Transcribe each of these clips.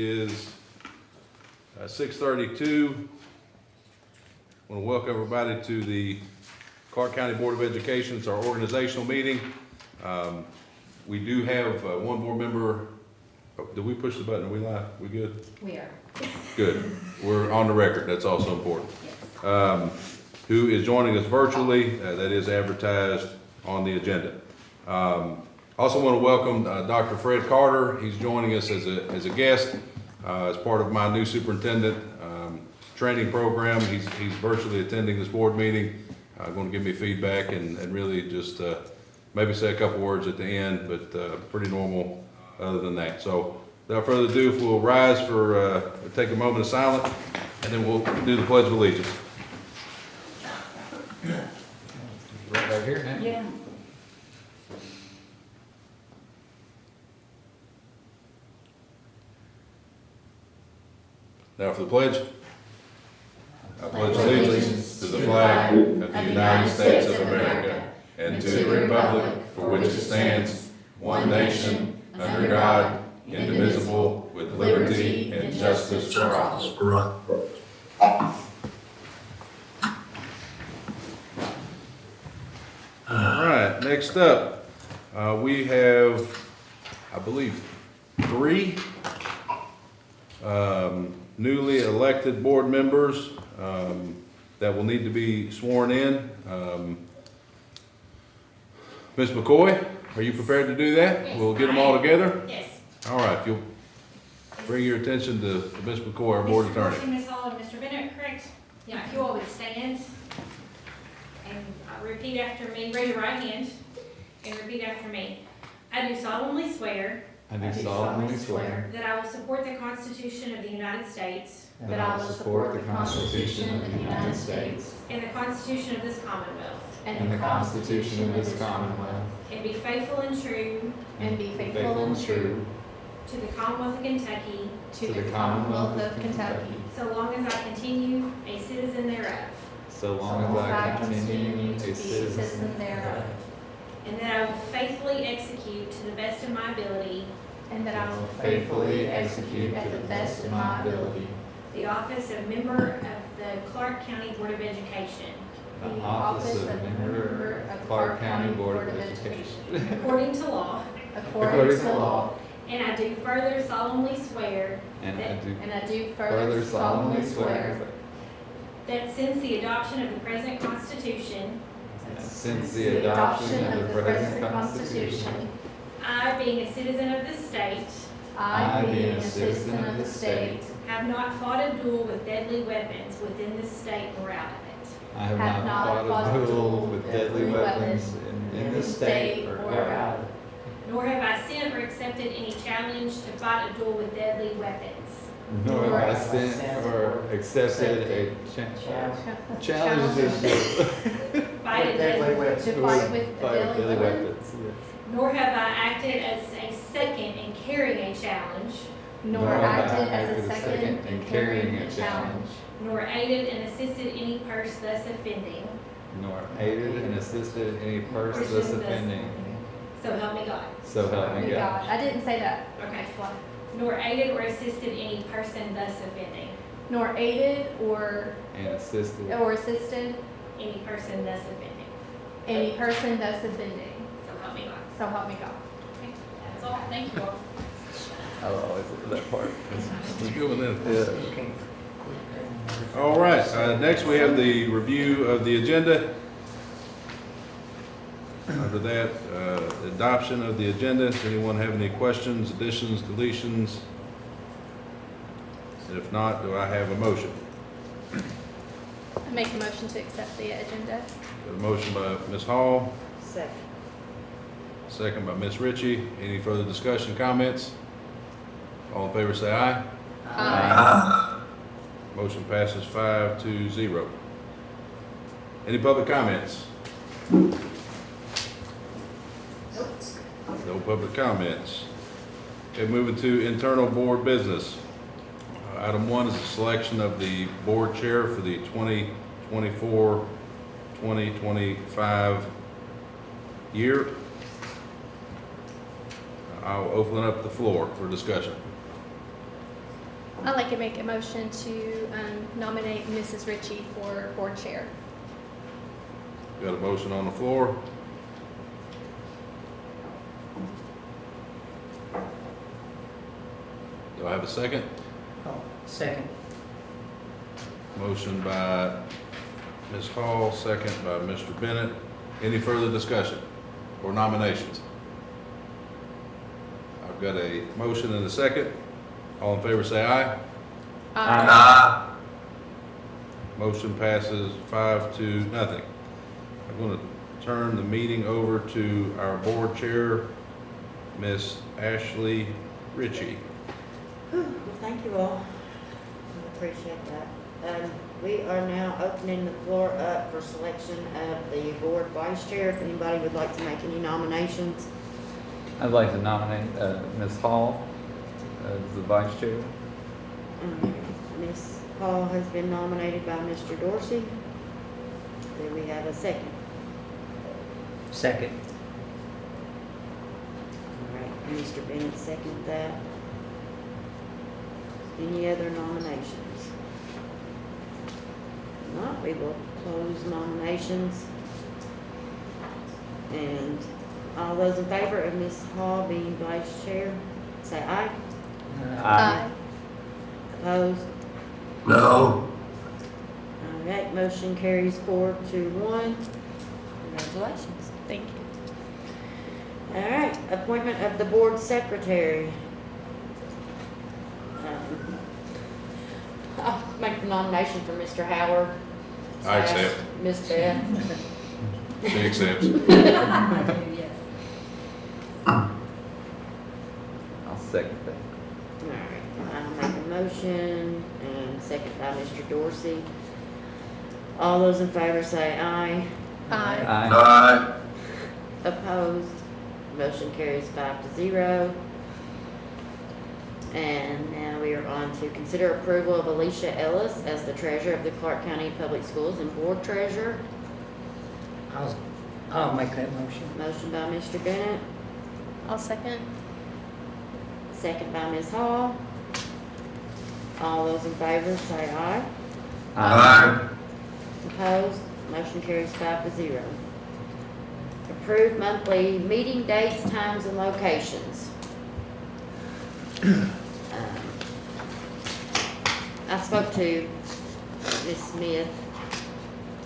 Is 6:32. I want to welcome everybody to the Clark County Board of Education. It's our organizational meeting. We do have one board member. Oh, did we push the button? Are we live? We good? We are. Good. We're on the record. That's also important. Yes. Who is joining us virtually. That is advertised on the agenda. Also want to welcome Dr. Fred Carter. He's joining us as a guest as part of my new superintendent training program. He's virtually attending this board meeting. Going to give me feedback and really just maybe say a couple words at the end, but pretty normal other than that. So without further ado, if we'll rise for take a moment of silence, and then we'll do the Pledge of Allegiance. Right here now. Yeah. Now for the pledge. I pledge allegiance to the flag of the United States of America and to the republic for which it stands, one nation, under God, indivisible, with liberty and justice for all. All right, next up, we have, I believe, 3 newly elected board members that will need to be sworn in. Ms. McCoy, are you prepared to do that? Yes, We'll get them all together? Yes. All right, if you'll bring your attention to Ms. McCoy, our board attorney. Mr. Dorsey, Ms. Hall, and Mr. Bennett, correct? Yeah, if you all would stand and repeat after me, raise your right hand and repeat after me. I do solemnly swear I do solemnly swear that I will support the Constitution of the United States that I will support the Constitution of the United States and the Constitution of this Commonwealth, and the Constitution of this Commonwealth, and be faithful and true And be faithful and true to the Commonwealth of Kentucky, to the Commonwealth of Kentucky, so long as I continue a citizen thereof, so long as I continue a citizen thereof, and that I will faithfully execute to the best of my ability and that I will faithfully execute to the best of my ability the office of member of the Clark County Board of Education, the office of member of Clark County Board of Education, according to law, according to law, and I do further solemnly swear and and I do further solemnly swear that since the adoption of the present Constitution, that since the adoption of the present Constitution, I, being a citizen of this state, I, being a citizen of the state, have not fought a duel with deadly weapons within this state nor out of it, I have not fought a duel with deadly weapons in this state or out of it. nor have I sent or accepted any challenge to fight a duel with deadly weapons, Nor have I sent or accepted a challenge to fight a deadly, to fight with deadly weapons, nor have I acted as a second in carrying a challenge, nor acted as a second in carrying a challenge, nor aided and assisted any purse thus offending, nor aided and assisted any person thus offending. so help me God. So help me God. I didn't say that. Okay. Nor aided or assisted any person thus offending, Nor aided or And assisted. assisted any person thus offending, any person thus offending. so help me God. So help me God. Okay, that's all. Thank you all. I always look at that part. Let's go with that. Yeah. All right, next we have the review of the agenda. Under that, adoption of the agenda. Does anyone have any questions, additions, deletions? If not, do I have a motion? I make a motion to accept the agenda. Got a motion by Ms. Hall, Second. second by Ms. Ritchie. Any further discussion, comments? All in favor say aye. Aye. Motion passes 5-0. Any public comments? No public comments. Okay, moving to internal board business. Item 1 is the selection of the board chair for the 2024-2025 year. I'll open up the floor for discussion. I'd like to make a motion to nominate Mrs. Ritchie for board chair. Got a motion on the floor. Do I have a second? Oh, second. Motion by Ms. Hall, second by Mr. Bennett. Any further discussion or nominations? I've got a motion and a second. All in favor say aye. Aye. Motion passes 5-0. I'm going to turn the meeting over to our board chair, Miss Ashley Ritchie. Well, thank you all. I appreciate that. We are now opening the floor up for selection of the board vice chair. If anybody would like to make any nominations. I'd like to nominate Ms. Hall as the vice chair. Ms. Hall has been nominated by Mr. Dorsey. Do we have a second? Second. All right, Mr. Bennett seconded that. Any other nominations? If not, we will close nominations. And all those in favor of Ms. Hall being vice chair, say aye. Aye. Opposed? No. All right, motion carries 4-1. Congratulations. Thank you. All right, appointment of the board secretary. I'll make the nomination for Mr. Howard. I accept. Ms. Beth. She accepts. I'll second that. All right, I'll make a motion and second by Mr. Dorsey. All those in favor say aye. Aye. Aye. Aye. Opposed? Motion carries 5-0. And now we are on to consider approval of Alicia Ellis as the treasurer of the Clark County Public Schools and board treasurer. I'll make that motion. Motion by Mr. Bennett, I'll second. second by Ms. Hall. All those in favor say aye. Aye. Opposed? Motion carries 5-0. Approved monthly meeting dates, times, and locations. I spoke to Ms. Smith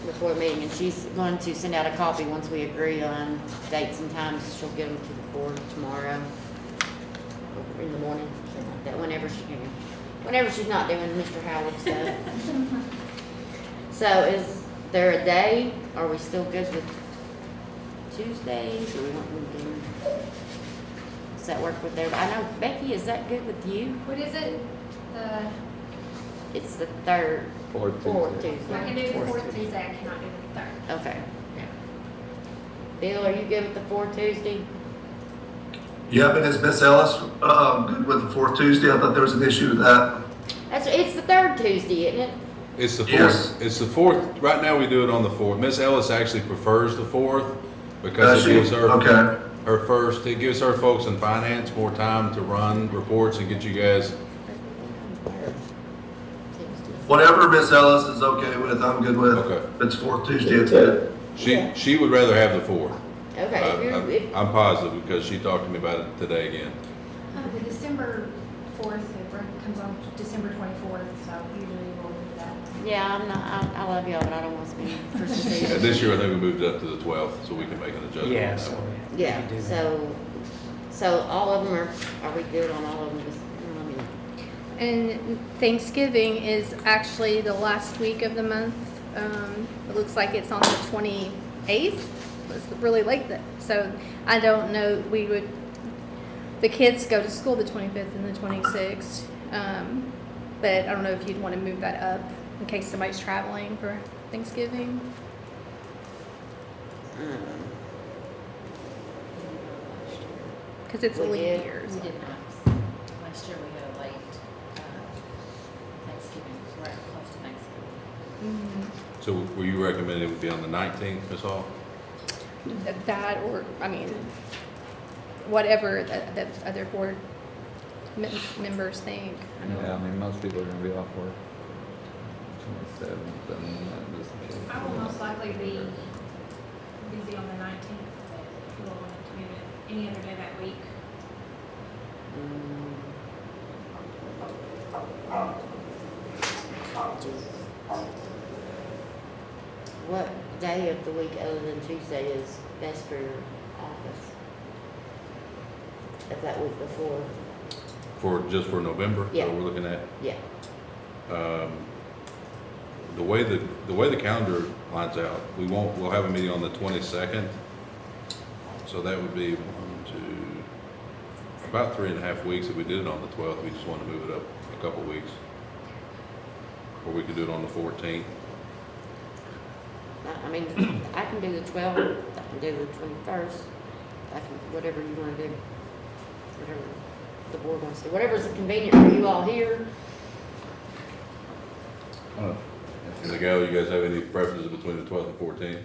before the meeting, and she's going to send out a copy once we agree on dates and times. She'll give them to the board tomorrow, or in the morning, something like that, whenever she can. Whenever she's not doing Mr. Howard stuff. So is there a day? Are we still good with Tuesdays, or we want to do? Does that work with everybody? I know, Becky, is that good with you? What is it? It's the third, Fourth fourth Tuesday. I can Tuesday. do the fourth Tuesday, I cannot do the third. Okay. Bill, are you good with the fourth Tuesday? Yep, and is Miss Ellis, good with the fourth Tuesday? I thought there was an issue with that. It's the third Tuesday, isn't it? It's the Yes. fourth. It's the fourth. Right now we do it on the fourth. Miss Ellis actually prefers the fourth because it gives her Okay. her first. It gives her folks in finance more time to run reports and get you guys. Whatever Miss Ellis is okay with, I'm good with. Okay. If it's fourth Tuesday, it's good. Yeah. She would rather have the fourth. Okay, if I'm positive because she talked to me about it today again. The December 4th, it comes on December 24th, so usually we'll do that. yeah, I'm not, I love y'all, but I don't want to spend Christmas Yeah, Eve. this year I think we moved it up to the 12th so we can make an adjustment. on Yeah, that so one. we Yeah, can do that. so all of them are we good on all of them? Just, let me look. And Thanksgiving is actually the last week of the month. It looks like it's on the 28th. It's really late then. So I don't know, the kids go to school the 25th and the 26th. But I don't know if you'd want to move that up in case somebody's traveling for Thanksgiving. Because it's a We leap did. year. We so. did not. Last year we had a late Thanksgiving, right close to Thanksgiving. So were you recommending it would be on the 19th, Ms. Hall? That or, I mean, whatever the other board members think. I know. Yeah, I mean, most people are gonna be off work. 27th, I mean, that just. I will most likely be busy on the 19th, but if you all wanted to move it any other day that week. What day of the week other than Tuesday is best for your office? If that week before, Just for November, Yeah. that we're looking at. yeah. The way the calendar lines out, we'll have a meeting on the 22nd. So that would be about 3.5 weeks. If we did it on the 12th, we just want to move it up a couple weeks. Or we could do it on the 14th. I mean, I can do the 12th, I can do the 21st, I can, whatever you wanna do. Whatever the board wants to, whatever's convenient for you all here. Oh, And Miguel, you guys have any preferences between the 12th and 14th?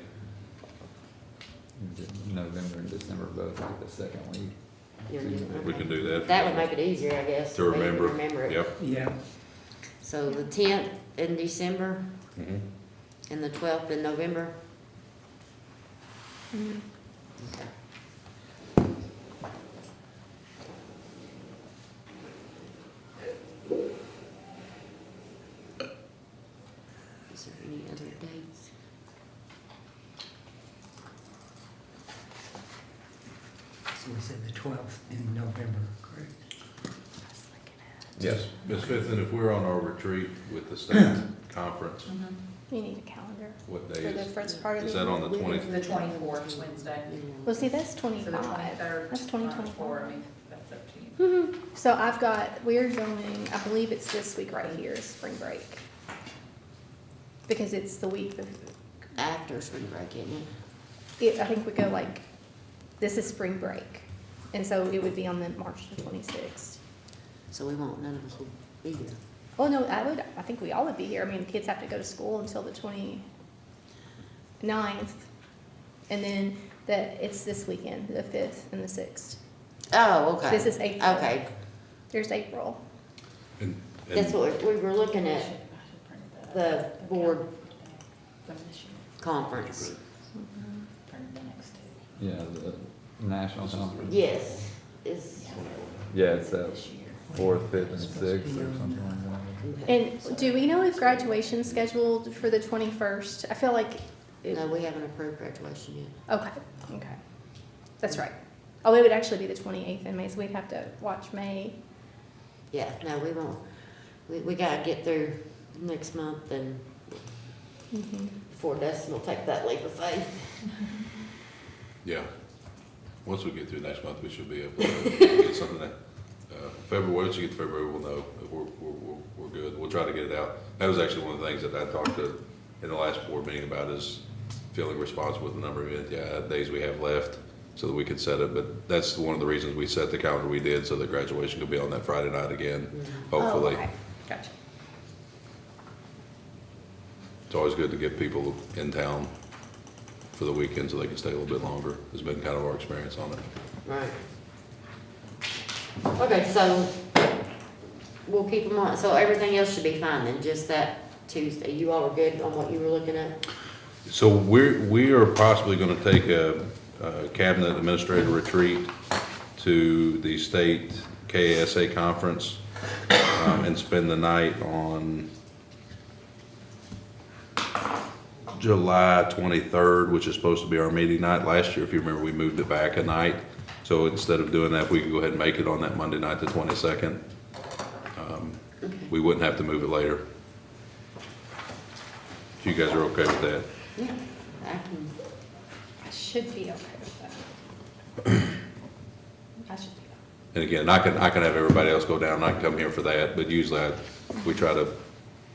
November and December both like the second week. You know, We can do that. That would make it easier, I guess. To for me remember. Remember it. Yep. Yeah, So the 10th in December Mhm. and the 12th in November. Mhm. Okay. Is there any other dates? so we said the 12th in November, correct? Yes. Ms. Fitton, if we're on our retreat with the state conference, You need a calendar what day for the is? first part of Is the that year. on the 20th? The 24th, Wednesday. Well, see, that's So the 25. 23rd. That's 2024. I mean, that's up to you. Mhm. So we're going, I believe it's this week right here, is spring break. Because it's the week before. After spring break, isn't it? I think we go like, this is spring break. And so it would be on the March the 26th. So we won't, none of us will be here. Well, no, I think we all would be here. I mean, the kids have to go to school until the 29th. And then it's this weekend, the 5th and the 6th. Oh, okay. This is April. Okay, There's April. And- that's what we were looking at, the board From this year, conference. from the next two. Yeah, the national conference. Yes, is, Yeah, it's that This year. 4th, 5th, and 6th or something like that. And do we know if graduation's scheduled for the 21st? I feel like, no, we haven't approved graduation yet. okay. That's right. Oh, it would actually be the 28th in May, so we'd have to watch May. Yeah, no, we won't. We gotta get through next month and before Dustin will take that leap of faith. Yeah. Once we get through next month, we should be able to get something that, February, once you get to February, we'll know if we're good. We'll try to get it out. That was actually one of the things that I talked to in the last board meeting about is feeling responsible with the number of days we have left so that we could set it. But that's one of the reasons we set the calendar we did, so that graduation could be on that Friday night again, hopefully. Oh, okay. Gotcha. It's always good to get people in town for the weekend so they can stay a little bit longer. Has been kind of our experience on it. Right. Okay, so we'll keep them on, so everything else should be fine then, just that Tuesday. You all were good on what you were looking at? So we are possibly gonna take a cabinet administrator retreat to the state KASA conference, and spend the night on July 23rd, which is supposed to be our meeting night. Last year, if you remember, we moved it back a night. So instead of doing that, we could go ahead and make it on that Monday night, the 22nd. We wouldn't have to move it later. If you guys are okay with that. Yeah, I can, I should be okay with that. I should be. And again, I can have everybody else go down, and I can come here for that, but usually we try to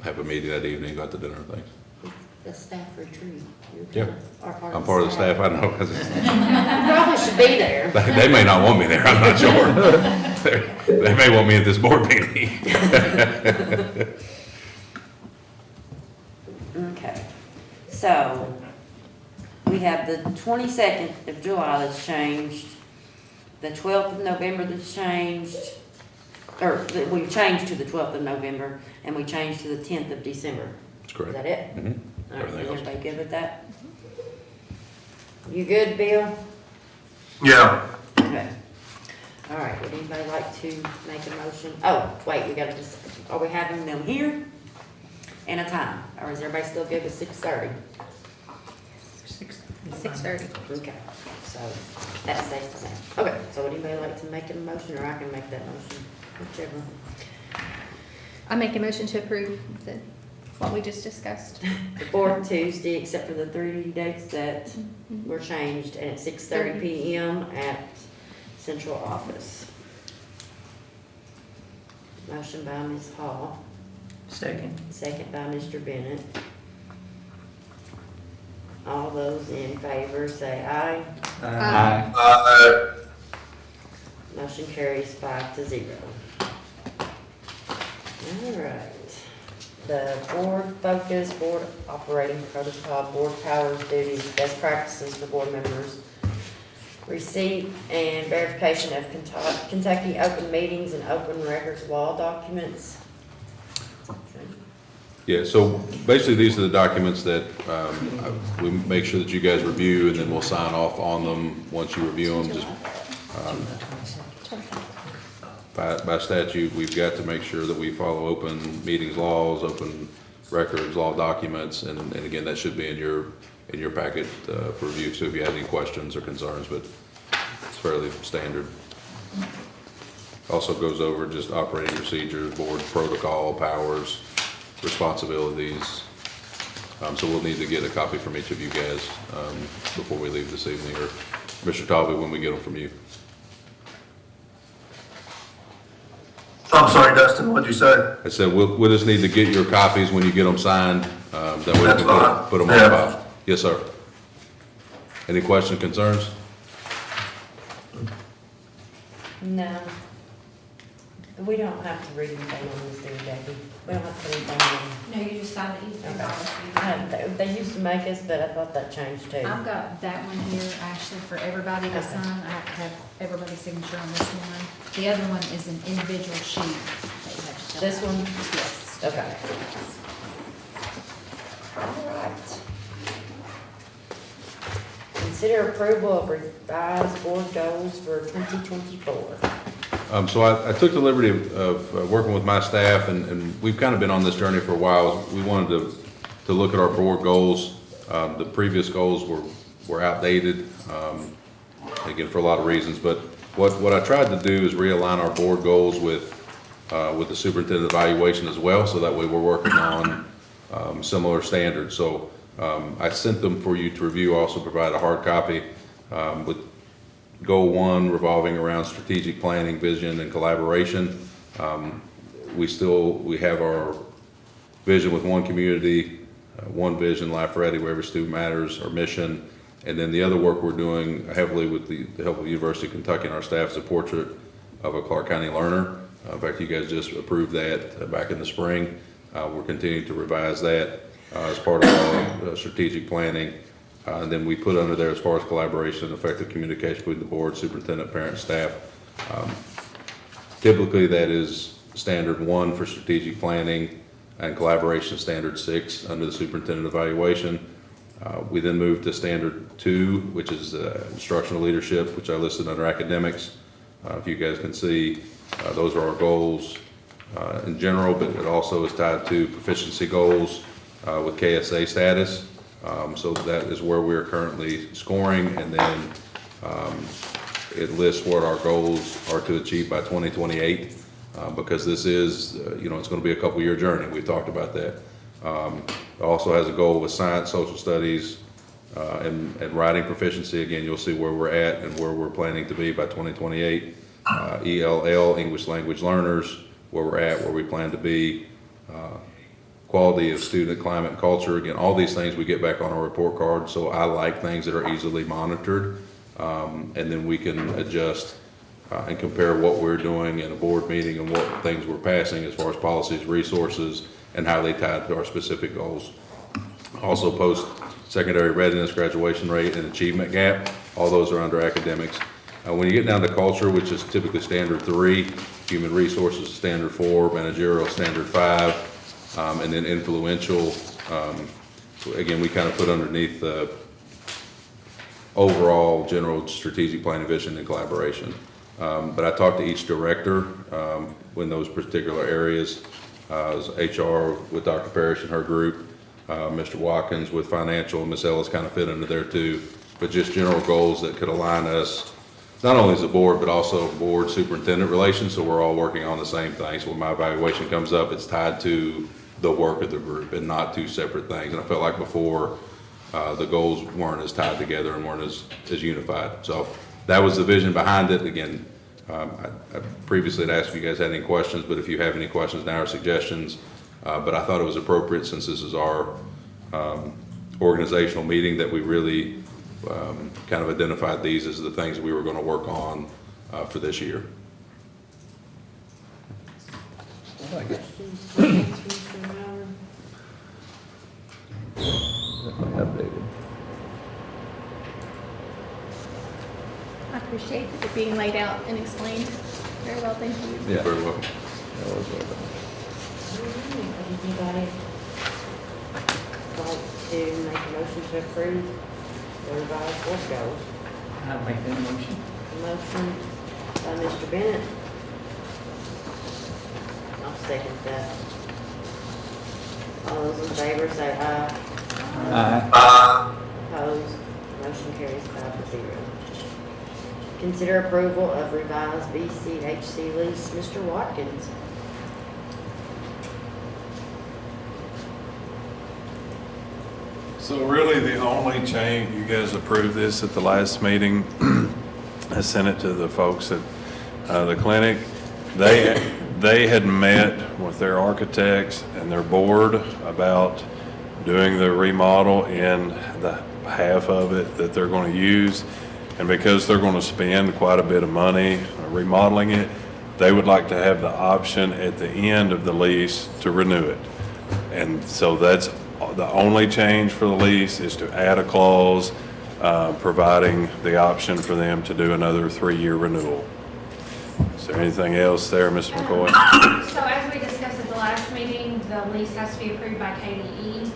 have a meeting that evening, go out to dinner and things. the staff retreat. You're Yeah. kinda- are part I'm part of the staff, I know, 'cause it's- You probably should be there. they may not want me there, I'm not sure. They may want me at this board meeting. Okay, so we have the 22nd of July that's changed, the 12th of November that's changed, we changed to the 12th of November, and we changed to the 10th of December. That's Is correct. that it? Mhm. All right, is Everything else. everybody good with that? You good, Bill? Yeah. Okay. All right, would anybody like to make a motion? Oh, wait, we gotta just, are we having them here? And a time, or is everybody still good with 6:30? 6:30. Okay, so that stays the same. Okay, so would anybody like to make a motion, or I can make that motion, whichever. I make a motion to approve what we just discussed. The fourth Tuesday, except for the 3 dates that were changed, and at 6:30 PM at central office. Motion by Ms. Hall, Second. second by Mr. Bennett. All those in favor say aye. Aye. Motion carries 5-0. All right. The board focus, board operating protocol, board powers, duties, best practices for board members. Receipt and verification of Kentucky open meetings and open records law documents. Yeah, so basically, these are the documents that we make sure that you guys review, and then we'll sign off on them once you review them. Just by statute, we've got to make sure that we follow open meetings laws, open records, law documents, and again, that should be in your packet for review, so if you have any questions or concerns, but it's fairly standard. Also goes over just operating procedures, board protocol, powers, responsibilities. So we'll need to get a copy from each of you guys before we leave this evening, or Mr. Talby, when we get them from you. I'm sorry, Dustin, what'd you say? I said, we'll just need to get your copies when you get them signed, that way we That's can fine. put them on Yeah. file. Yes, sir. Any questions, concerns? No. We don't have to read anything on this, do we, Jackie? We don't have to put anything on. No, you just signed it, you Okay. signed it. They used to make us, but I thought that changed too. I've got that one here, Ashley, for everybody to Okay. sign. I have to have everybody's signature on this one. The other one is an individual sheet that you have to fill This out. one? Yes. Okay. All right. Consider approval of revised board goals for 2024. So I took the liberty of working with my staff, and we've kind of been on this journey for a while. We wanted to look at our board goals. The previous goals were outdated, again, for a lot of reasons, but what I tried to do is realign our board goals with the superintendent evaluation as well, so that way we're working on similar standards. So I sent them for you to review, also provide a hard copy with Goal 1 revolving around strategic planning, vision, and collaboration. We have our vision with one community, one vision, life ready, where every student matters, our mission. And then the other work we're doing heavily with the help of the University of Kentucky and our staff is a portrait of a Clark County learner. In fact, you guys just approved that back in the spring. We're continuing to revise that as part of our strategic planning. And then we put under there, as far as collaboration, effective communication between the board, superintendent, parent, staff. Typically, that is standard 1 for strategic planning, and collaboration standard 6 under the superintendent evaluation. We then moved to standard 2, which is instructional leadership, which I listed under academics. If you guys can see, those are our goals in general, but it also is tied to proficiency goals with KSA status. So that is where we're currently scoring, and then it lists what our goals are to achieve by 2028, because this is, it's going to be a couple-year journey. We talked about that. It also has a goal with science, social studies, and writing proficiency. Again, you'll see where we're at and where we're planning to be by 2028. ELL, English language learners, where we're at, where we plan to be. Quality of student, climate, and culture. Again, all these things we get back on our report card, so I like things that are easily monitored, and then we can adjust and compare what we're doing in a board meeting and what things we're passing as far as policies, resources, and how they tie to our specific goals. Also, post-secondary readiness, graduation rate, and achievement gap, all those are under academics. When you get down to culture, which is typically standard 3, human resources standard 4, managerial standard 5, and then influential, so again, we kind of put underneath the overall general strategic planning, vision, and collaboration. But I talked to each director in those particular areas. As HR with Dr. Parrish and her group, Mr. Watkins with financial, and Ms. Ellis kind of fit into there too. But just general goals that could align us, not only as a board, but also board superintendent relations, so we're all working on the same thing. So when my evaluation comes up, it's tied to the work of the group and not two separate things. And I felt like before, the goals weren't as tied together and weren't as unified. So that was the vision behind it. Again, I previously had asked if you guys had any questions, but if you have any questions now or suggestions, but I thought it was appropriate since this is our organizational meeting that we really kind of identified these as the things we were going to work on for this year. I like it. Definitely updated. I appreciate it being laid out and explained very well, thank you. Yeah. Very welcome. That was well done. Anybody like to make a motion to approve the revised work goals? I'll make that motion. Motion by Mr. Bennett. I'll second that. All those in favor say aye. Aye. Opposed? Motion carries 5-0. Consider approval of revised BCHC lease, Mr. Watkins. So really, the only change, you guys approved this at the last meeting. I sent it to the folks at the clinic. They had met with their architects and their board about doing the remodel in the half of it that they're going to use. And because they're going to spend quite a bit of money remodeling it, they would like to have the option at the end of the lease to renew it. And so that's the only change for the lease, is to add a clause providing the option for them to do another 3-year renewal. Is there anything else there, Ms. McCoy? So as we discussed at the last meeting, the lease has to be approved by KDE.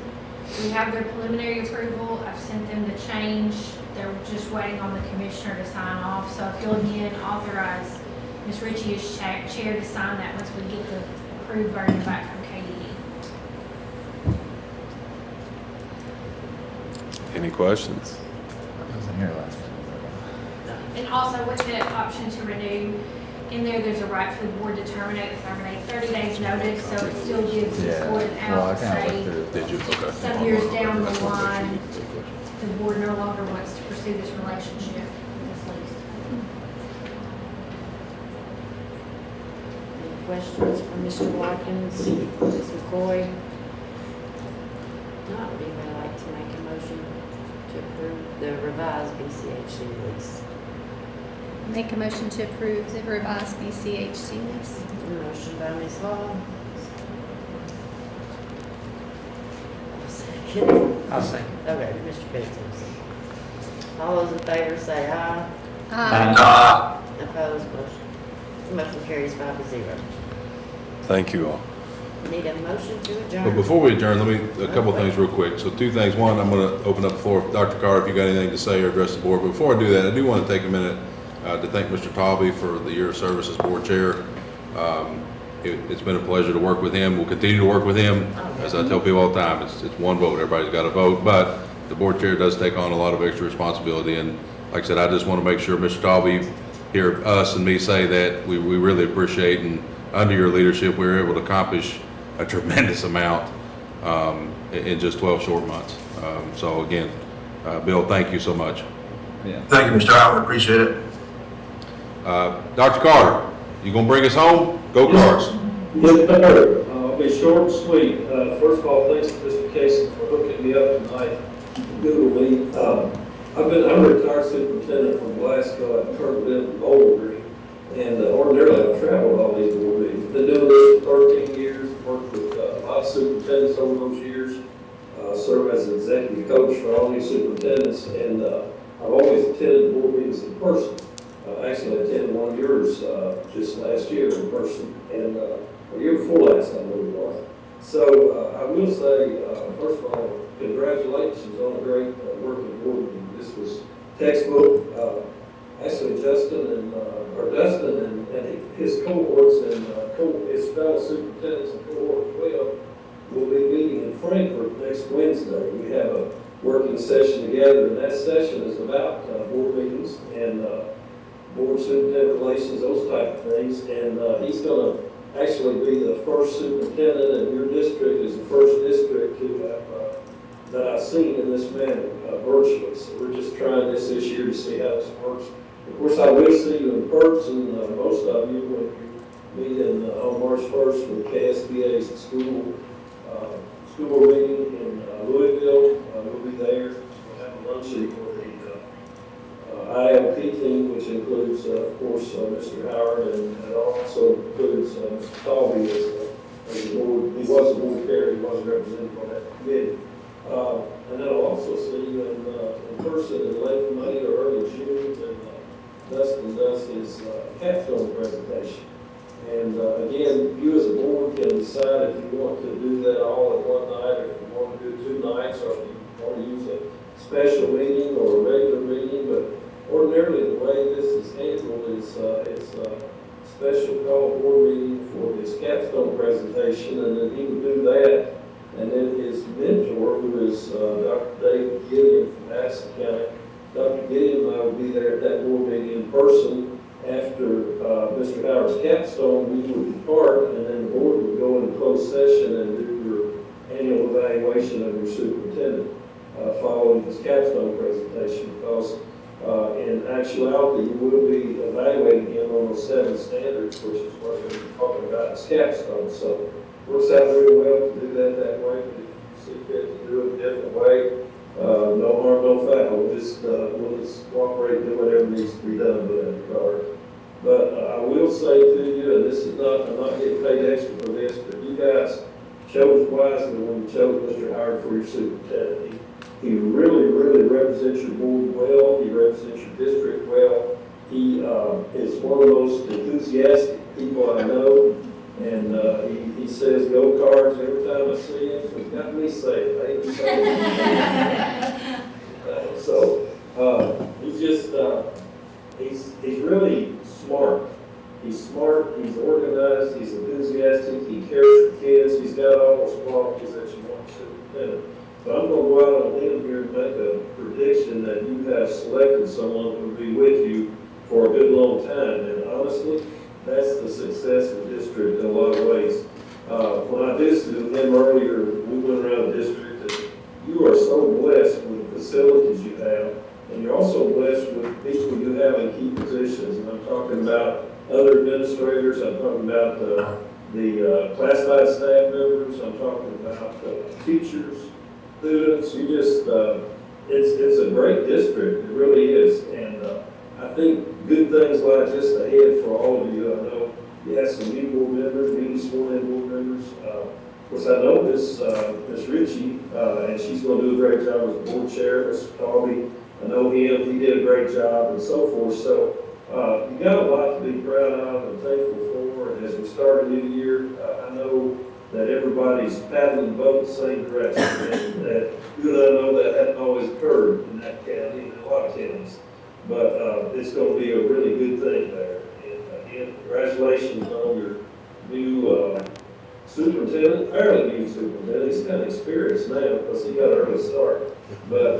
We have their preliminary approval. I've sent them the change. They're just waiting on the commissioner to sign off. So if you'll again authorize Ms. Ritchie as chair to sign that once we get the approved version back from KDE. Any questions? I wasn't here last time. And also with the option to renew, in there's a right for the board to terminate 30 days notice, so it still gives the Yeah. board an Well, I out, kind of say, looked through it. Did you? Okay. some years down the line, the board no longer wants to pursue this relationship, this lease. Any questions from Mr. Watkins, Ms. McCoy? Not, would anybody like to make a motion to approve the revised BCHC lease? Make a motion to approve the revised BCHC lease. Motion by Ms. Hall. Second. I'll second. Okay, Mr. Pitts. All those in favor say aye. Opposed, motion carries 5-0. Thank you all. Need a motion to But adjourn. before we adjourn, a couple of things real quick. So 2 things. One, I'm going to open up the floor. Dr. Carter, if you got anything to say or address the board. But before I do that, I do want to take a minute to thank Mr. Talby for the year of service as board chair. It's been a pleasure to work with him. We'll continue to work with him. As I tell people all the time, it's one vote. Everybody's got to vote. But the board chair does take on a lot of extra responsibility. And like I said, I just want to make sure Mr. Talby, hear us and me say that we really appreciate, and under your leadership, we were able to accomplish a tremendous amount in just 12 short months. So again, Bill, thank you so much. Yeah. Thank you, Mr. Howard, appreciate it. Dr. Carter, you gonna bring us home? Go Cards. Yes, sir. I'll be short and sweet. First of all, thanks to Mr. Casey for hooking me up tonight. Google Meet. I'm a retired superintendent from Glasgow at Kirkland and Bowling Green, and ordinarily I've traveled all these board meetings. Been doing this for 13 years, worked with a lot of superintendents over those years, served as an executive coach for all these superintendents, and I've always attended board meetings in person. yours, just last year in person, and, the year before last, I believe it was. So, I will say, first of all, congratulations on a great, working board meeting. This was textbook, actually Dustin and his cohorts and, his fellow superintendents and cohort 12 will be meeting in Frankfurt next Wednesday. We have a working session together, and that session is about, board meetings and, board superintendent relations, those type of things. And, he's gonna actually be the first superintendent, and your district is the first district to have, that I've seen in this manner, virtually. So we're just trying this year to see how this works. Of course, I will see you in person, most of you, when you meet on March 1st with KSBA's school meeting in Louisville. We'll be there. We'll have a luncheon for the ILP team, which includes, of course, Mr. Howard, and it also includes Mr. Talby as the board. He was a board chair. He wasn't represented on that committee. And then I'll also see you in person in late May or early June, and Dustin does his capstone presentation. And again, you as a board can decide if you want to do that all in one night, or if you want to do 2 nights, or if you want to use a special meeting or a regular meeting. But ordinarily, the way this is handled is it's a special call board meeting for his capstone presentation, and then he would do that. And then his mentor, who is Dr. David Gideon from Madison County, Dr. Gideon and I will be there at that board meeting in person. After Mr. Howard's capstone, we would depart, and then the board would go into closed session and do your annual evaluation of your superintendent following his capstone presentation. Because in actuality, you will be evaluating him on those 7 standards, which is what we're talking about as capstone. So works out really well to do that way, but if you see fit to do it a different way, no harm, no foul. We'll just cooperate and do whatever needs to be done with that regard. But I will say to you, and this is not, I'm not getting paid extra for this, but you guys chose wisely when you chose Mr. Howard for your superintendent. He really, really represents your board well. He represents your district well. He is one of the most enthusiastic people I know. And he says go Cards every time I see him, so he's got me saying, I hate to say it. So he's just, he's really smart. He's smart, he's organized, he's enthusiastic, he cares for kids, he's got all those qualities that you want to superintendent. But I'm going to go out on a limb here and make a prediction that you have selected someone who will be with you for a good long time. And honestly, that's the success of the district in a lot of ways. When I visited him earlier, we went around the district, and you are so blessed with the facilities you have, and you're also blessed with people you have in key positions. And I'm talking about other administrators, I'm talking about the classified staff members, I'm talking about teachers, students. You just, it's a great district, it really is. And I think good things lie just ahead for all of you. I know you have some new board members, newly sworn in board members. Of course, I know Miss Ritchie, and she's going to do a great job as board chair. Mr. Talby, I know him, he did a great job, and so forth. So you got a lot to be proud of and thankful for. And as we start a new year, I know that everybody's paddling both the same direction. And that you and I know that hadn't always occurred in that county and in a lot of counties. But it's going to be a really good thing there. And again, congratulations on your new superintendent, fairly new superintendent. He's kind of experienced now because he got an early start. But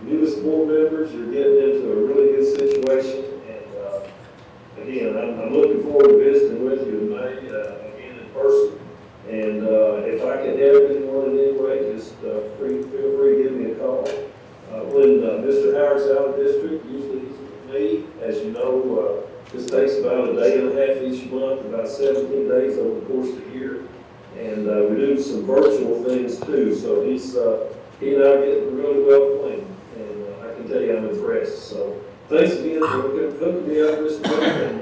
newest board members, you're getting into a really good situation. And again, I'm looking forward to visiting with you in May, again in person. And if I can help anyone in any way, just feel free to give me a call. When Mr. Howard's out of district, usually he's with me. As you know, this takes about a day and a half each month, about 17 days over the course of the year. And we do some virtual things too. So he and I are getting really well acquainted. And I can tell you I'm impressed. So thanks again for hooking me up this week. And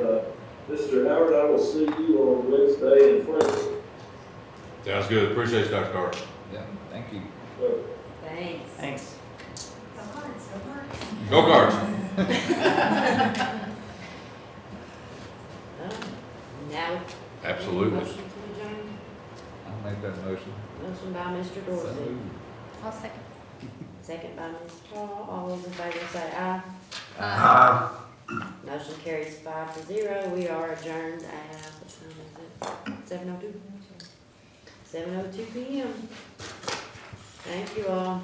Mr. Howard, I will see you on Wednesday in Frankfurt. Sounds good. Appreciate you, Dr. Carter. Yeah, thank you. Thanks. Thanks. Go Cards. Absolutely. Motion to adjourn. I'll make that motion. Motion by Mr. Dorsey, I'll second. second by Ms. Hall. All those in favor say aye. Motion carries 5-0. We are adjourned at, what time is it? 7:02? 7:02 PM. Thank you all.